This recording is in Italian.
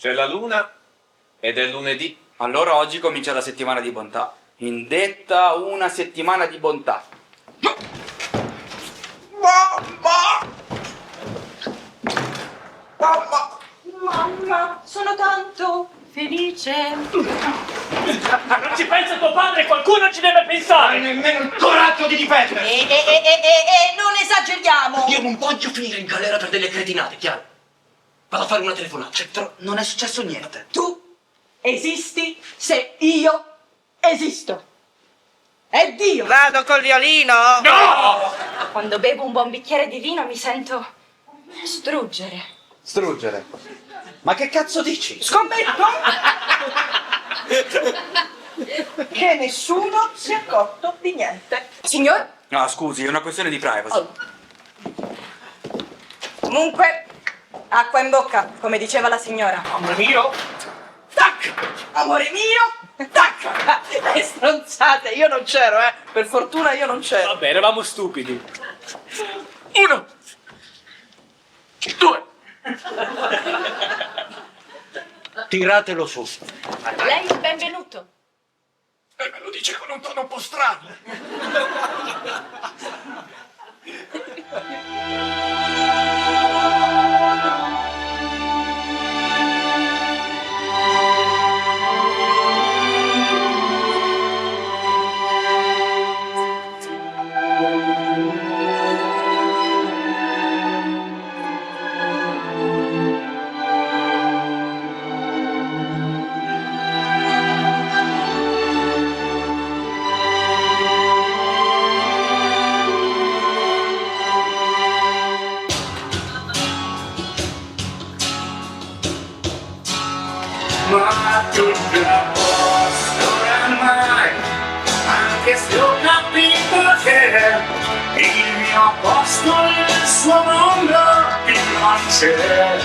C'è la luna ed è lunedì. Allora oggi comincia la settimana di bontà. Indetta una settimana di bontà. Mamma, sono tanto felice. Non ci pensa tuo padre, qualcuno ci deve pensare! Nemmeno il coraggio di difendere! Non esageriamo. Io non voglio finire in galera per delle cretinate, chiaro? Vado a fare una telefonata. Non è successo niente. Tu esisti se io esisto. È Dio. Vado col violino? No! Quando bevo un buon bicchiere di vino mi sento struggere. Struggere. Ma che cazzo dici? Scommetto che nessuno si è accorto di niente. Signor? No, scusi, è una questione di privacy. Comunque, acqua in bocca, come diceva la signora. Amore mio! Tac! Amore mio! Tac! Le stronzate, io non c'ero, per fortuna io non c'ero. Vabbè, eravamo stupidi. 1, 2. Tiratelo su. Lei è benvenuto. E me lo dice con un tono un po' strano. Ma tutto a posto oramai, anche se ho capito che il mio posto nel suo mondo non c'è.